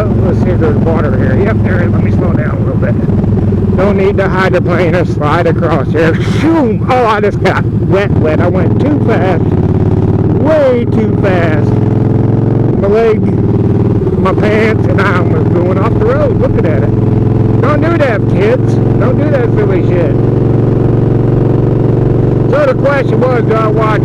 let's see if there's water here. Yep, there is. Let me slow down a little bit. Don't need to hydroplane or slide across here. Shoom! Oh, I just got wet. I went too fast. Way too fast. My leg, my pants, and I was going off the road looking at it. Don't do that, kids. Don't do that silly shit. So the question was, do I watch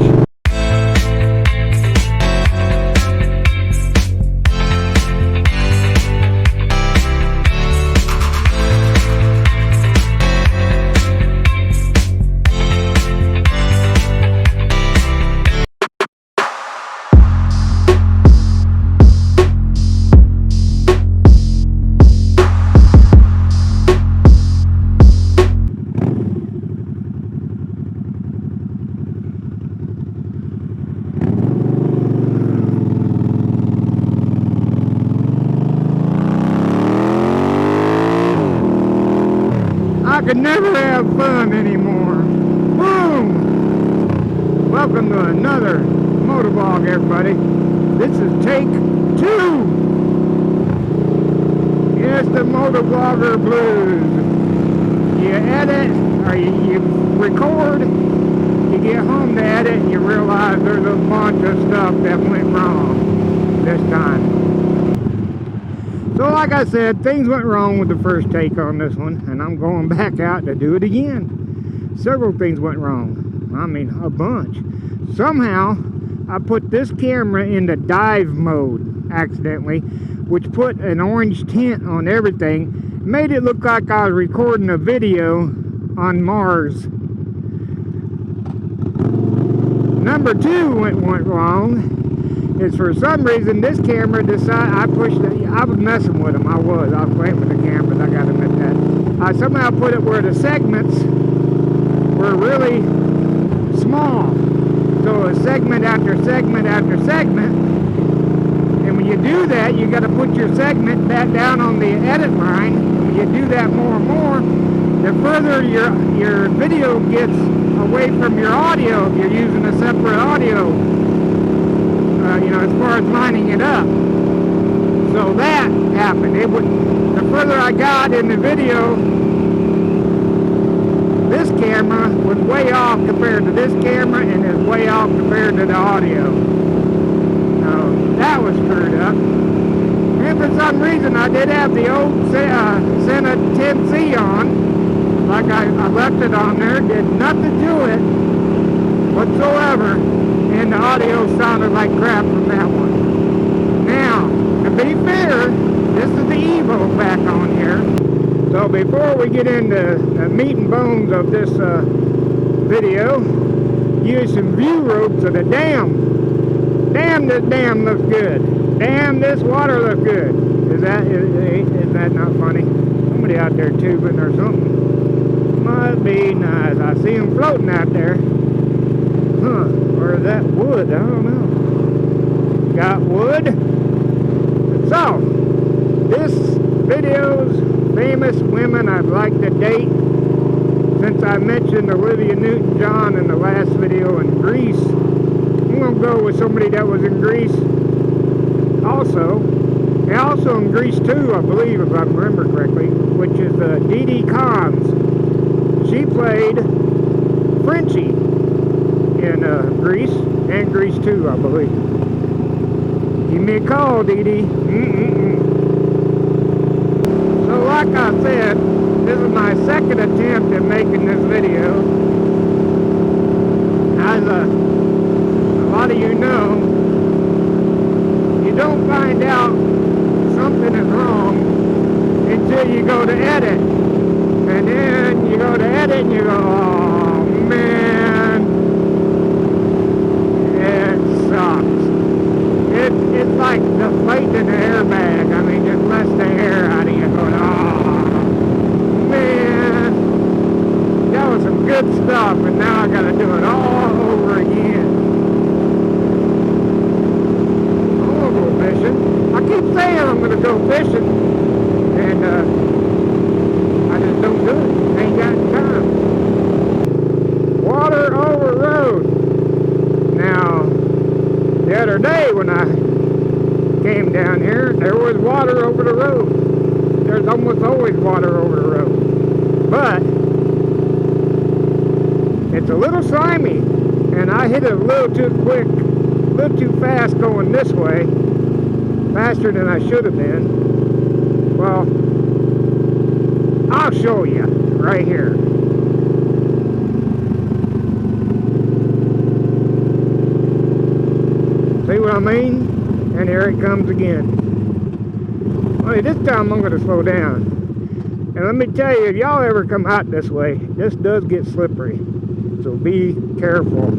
I could never have fun anymore. Boom! Welcome to another motovlog, everybody. This is take 2. Yes, the motovlogger blues. You edit, or you record, you get home to edit, and you realize there's a bunch of stuff that went wrong this time. So like I said, things went wrong with the first take on this one, and I'm going back out to do it again. Several things went wrong. I mean, a bunch. Somehow, I put this camera into dive mode accidentally, which put an orange tint on everything, made it look like I was recording a video on Mars. Number 2 went wrong. Is for some reason this camera decided I was messing with them. I was playing with the cameras, I gotta admit that. I somehow put it where the segments were really small, so a segment after segment after segment, and when you do that you got to put your segment back down on the edit line. When you do that more and more, the further your video gets away from your audio if you're using a separate audio, you know, as far as lining it up. So that happened. The further I got in the video, this camera was way off compared to this camera, and is way off compared to the audio. So that was screwed up. And for some reason I did have the old Sena 10C on. Like I left it on there, did nothing to it whatsoever. And the audio sounded like crap from that one. Now, to be fair, this is the Evo back on here. So before we get into the meat and bones of this video, use some view ropes of the dam. Damn, this dam looks good. Damn, this water looks good. Is that not funny? Somebody out there tubing or something. Must be nice. I see them floating out there. Huh. Or is that wood? I don't know. Got wood. So, this video's famous women I'd like to date. Since I mentioned Olivia Newton-John in the last video in Greece, I'm going to go with somebody that was in Greece also. And also in Greece too, I believe, if I remember correctly, which is Didi Khan's. She played Frenchie in Greece, and Greece too, I believe. Give me a call, Dee Dee. So like I said, this is my second attempt at making this video. As a lot of you know, you don't find out something is wrong until you go to edit. And then you go to edit and you go, oh man, it sucks. It's like deflating an airbag. I mean, just lets the air out of you going, oh man, that was some good stuff, and now I gotta do it all over again. I'm gonna go fishing. I keep saying I'm gonna go fishing, and I just don't do it. Ain't got time. Water over road. Now, the other day when I came down here, there was water over the road. There's almost always water over the road. But it's a little slimy, and I hit it a little too quick, a little too fast going this way, faster than I should have been. Well, I'll show you right here. See what I mean? And here it comes again. Well, this time I'm going to slow down. And let me tell you, if y'all ever come out this way, this does get slippery. So be careful.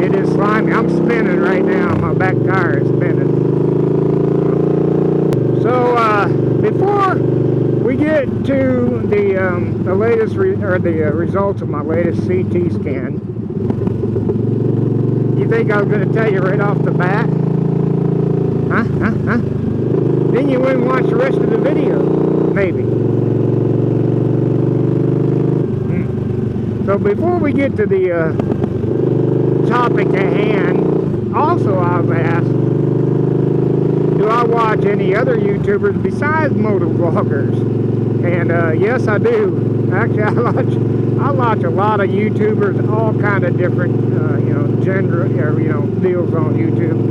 It is slimy. I'm spinning right now. My back tire is spinning. So before we get to the latest results of my latest CT scan, you think I was going to tell you right off the bat? Huh? Then you wouldn't watch the rest of the video, maybe. So before we get to the topic at hand, also I was asked, do I watch any other YouTubers besides motovloggers? And yes, I do. Actually, I watch a lot of YouTubers, all kind of different, genre, deals on YouTube.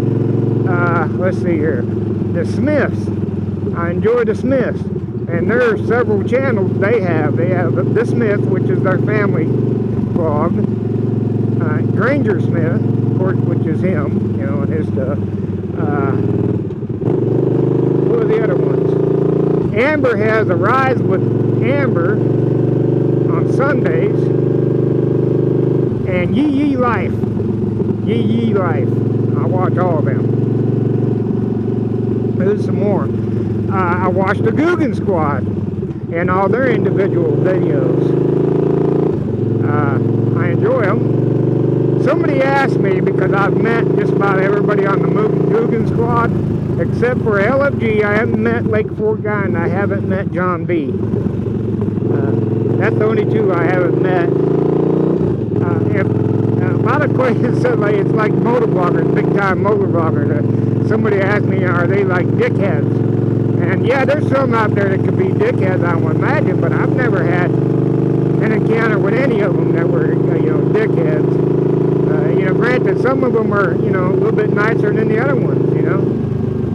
Let's see here. The Smiths. I enjoy the Smiths. And there are several channels they have. They have The Smith, which is their family vlog. Granger Smith, of course, which is him, and his stuff. What are the other ones? Amber has a Rise with Amber on Sundays. And Yee Life. Yee Life. I watch all of them. There's some more. I watch the Guggen Squad and all their individual videos. I enjoy them. Somebody asked me, because I've met just about everybody on the Guggen Squad, except for LFG. I haven't met Lake Fork Guy, and I haven't met JonB. That's the only two I haven't met. A lot of questions said it's like motovloggers, big time motovloggers. Somebody asked me, are they like dickheads? And yeah, there's some out there that could be dickheads, I would imagine, but I've never had an encounter with any of them that were, dickheads. Granted, some of them are, a little bit nicer than the other ones,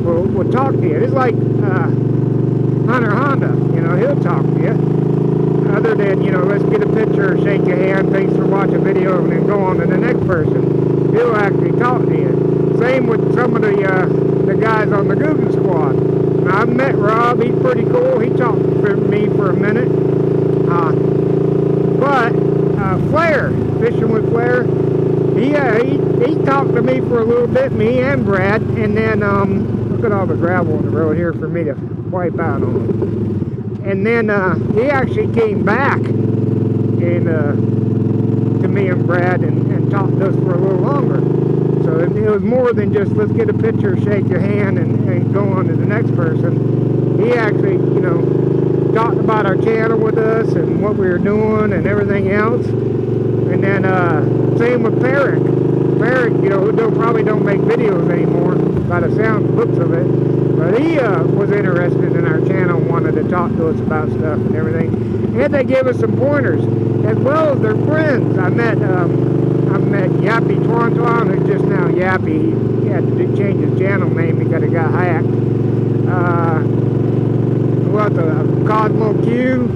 will talk to you. It's like Hunter Honda, he'll talk to you. Other than, let's get a picture, shake your hand, thanks for watching the video, and then go on to the next person. He'll actually talk to you. Same with some of the guys on the Guggen Squad. Now, I've met Rob. He's pretty cool. He talked to me for a minute. But Flair, Fishing with Flair, he talked to me for a little bit, me and Brad. And then, look at all the gravel on the road here for me to wipe out on. And then he actually came back and to me and Brad and talked to us for a little longer. So it was more than just let's get a picture, shake your hand, and go on to the next person. He actually, talked about our channel with us and what we were doing and everything else. And then same with Perrick. Perrick, who probably don't make videos anymore by the sound looks of it. But he was interested in our channel and wanted to talk to us about stuff and everything. And they gave us some pointers, as well as their friends. I met Yappy Twantuan, who's just now Yappy. He had to change his channel name because it got hacked. Cosmo Q,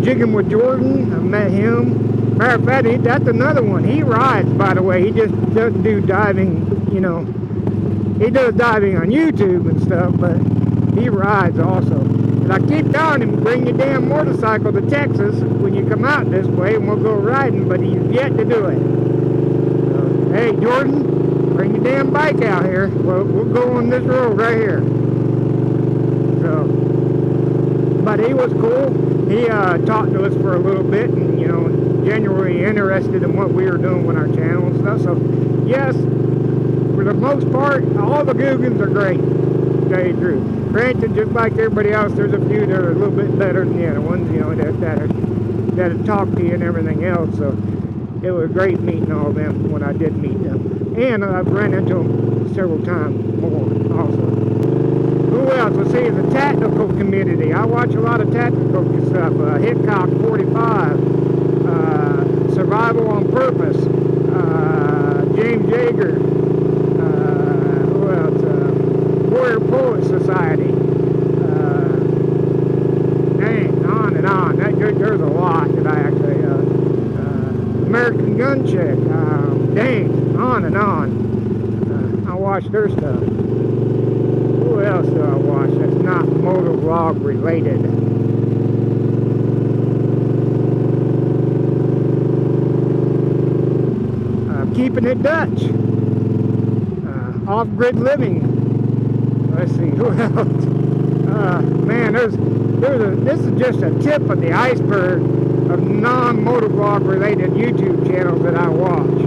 Jigging with Jordan. I met him. Matter of fact, that's another one. He rides, by the way. He just doesn't do diving, He does diving on YouTube and stuff, but he rides also. And I keep telling him, bring your damn motorcycle to Texas when you come out this way, and we'll go riding, but he's yet to do it. So, hey, Jordan, bring your damn bike out here. We'll go on this road right here. So, but he was cool. He talked to us for a little bit, and, genuinely interested in what we were doing with our channel and stuff. So, yes, for the most part, all the Guggens are great, to tell you the truth. Granted, just like everybody else, there's a few that are a little bit better than the other ones, that talk to you and everything else. So it was great meeting all of them when I did meet them. And I've run into them several times more also. Who else? Let's see, the tactical community. I watch a lot of tactical stuff. Hickok 45, Survival on Purpose, James Yeager, who else? Warrior Poet Society. Dang, on and on. There's a lot that I actually, American Gun Check, dang, on and on. I watch their stuff. Who else do I watch that's not motovlog related? Keeping It Dutch. Off-grid living. Let's see, who else? Man, this is just a tip of the iceberg of non-motovlog related YouTube channels that I watch.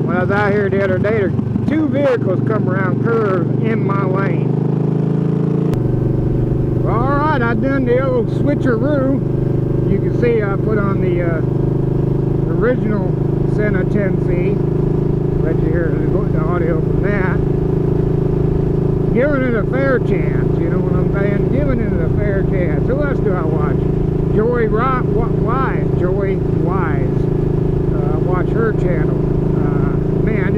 When I was out here the other day, there were 2 vehicles come around curve in my lane. Well, alright, I done the old switcheroo. You can see I put on the original Senna 10C. Let you hear the audio from that. Giving it a fair chance, you know what I'm saying? Giving it a fair chance. Who else do I watch? Joy Wise. Joy Wise. I watch her channel. Man,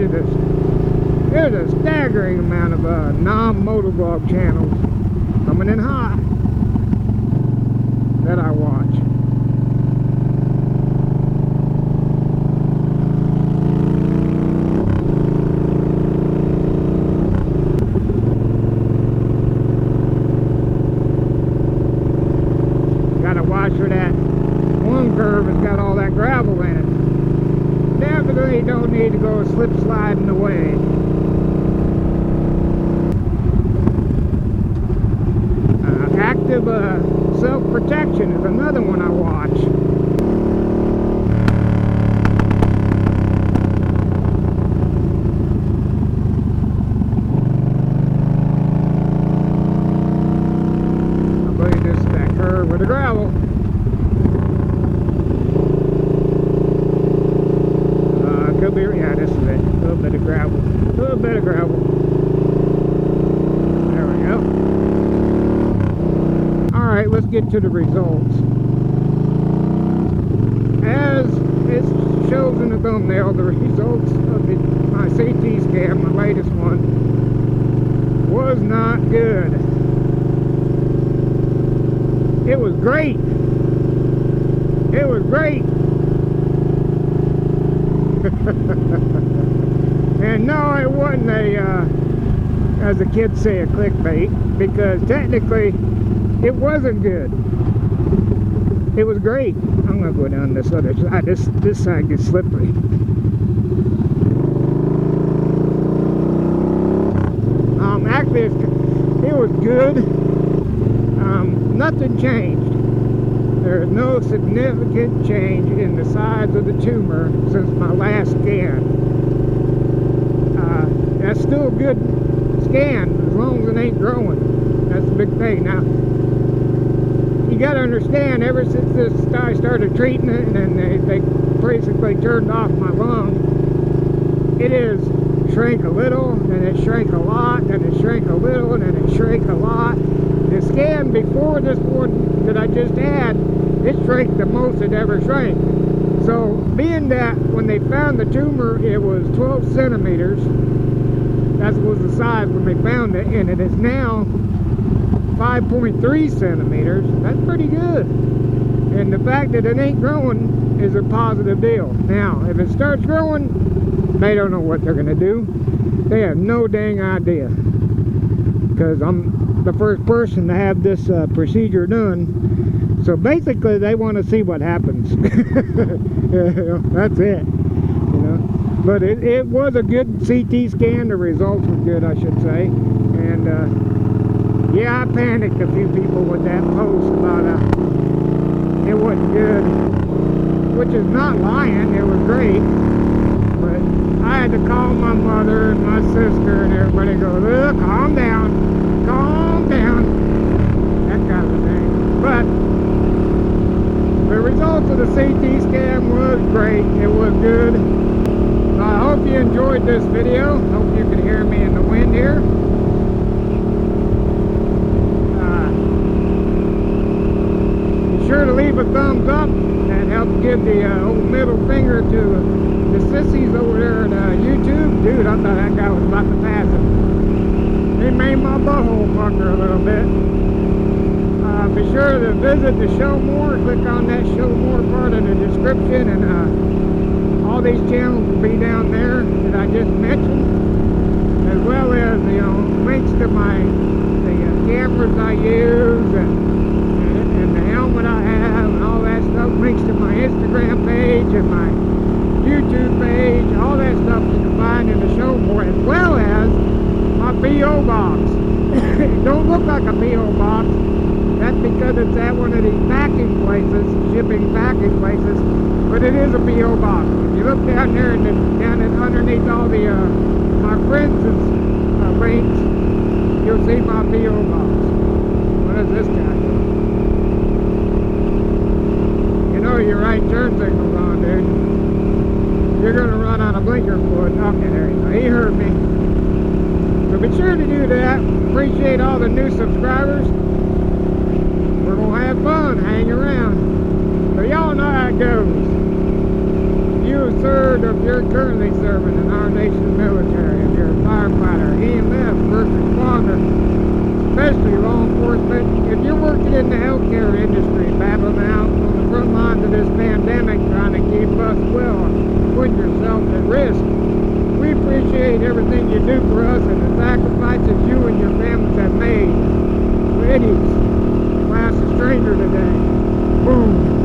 there's a staggering amount of non-motovlog channels coming in hot that I watch. For that one curve has got all that gravel in it. Definitely don't need to go slip sliding away. Active self-protection is another one I watch. I believe this is that curve with the gravel. Yeah, this is it. A little bit of gravel. A little bit of gravel. There we go. Alright, let's get to the results. As it shows in the thumbnail, the results of my CT scan, my latest one, was not good. It was great. It was great. And no, it wasn't as the kids say, a clickbait, because technically it wasn't good. It was great. I'm gonna go down this other side. This side gets slippery. Actually, it was good. Nothing changed. There is no significant change in the size of the tumor since my last scan. That's still a good scan as long as it ain't growing. That's the big thing. Now, you got to understand, ever since this guy started treating it and then they basically turned off my lung, it has shrank a little, then it shrank a lot, then it shrank a little, and then it shrank a lot. The scan before this one that I just had, it shrank the most it ever shrank. So, being that when they found the tumor, it was 12 centimeters. That was the size when they found it, and it is now 5.3 centimeters. That's pretty good. And the fact that it ain't growing is a positive deal. Now, if it starts growing, they don't know what they're going to do. They have no dang idea. Because I'm the first person to have this procedure done. So basically, they want to see what happens. That's it. You know. But it was a good CT scan. The results were good, I should say. And yeah, I panicked a few people with that post about it wasn't good, which is not lying. It was great. But I had to call my mother and my sister and everybody go, look, calm down, calm down, that kind of thing. But the results of the CT scan was great. It was good. So I hope you enjoyed this video. Hope you can hear me in the wind here. Be sure to leave a thumbs up. That helps give the old middle finger to the sissies over there at YouTube. Dude, I thought that guy was about to pass it. He made my butthole pucker a little bit. Be sure to visit the show more. Click on that show more part of the description, and all these channels will be down there that I just mentioned, as well as links to the cameras I use and the helmet I have and all that stuff. Links to my Instagram page and my YouTube page. All that stuff you can find in the show more, as well as my P.O. box. It don't look like a P.O. box. That's because it's at one of these packing places, shipping packing places, but it is a P.O. box. If you look down there and underneath all the my friends' links, you'll see my P.O. box. What is this guy doing? You know your right turn signal's on, dude. You're gonna run on a blinker fluid. Okay, there you go. He heard me. So be sure to do that. Appreciate all the new subscribers. We're gonna have fun, hang around. So y'all know how it goes. You served, if you're currently serving in our nation's military, if you're a firefighter, EMS, first responder, especially law enforcement, if you're working in the healthcare industry, battling out on the front lines of this pandemic, trying to keep us well, putting yourself at risk, we appreciate everything you do for us and the sacrifices you and your families have made. Ladies, class a stranger today. Boom.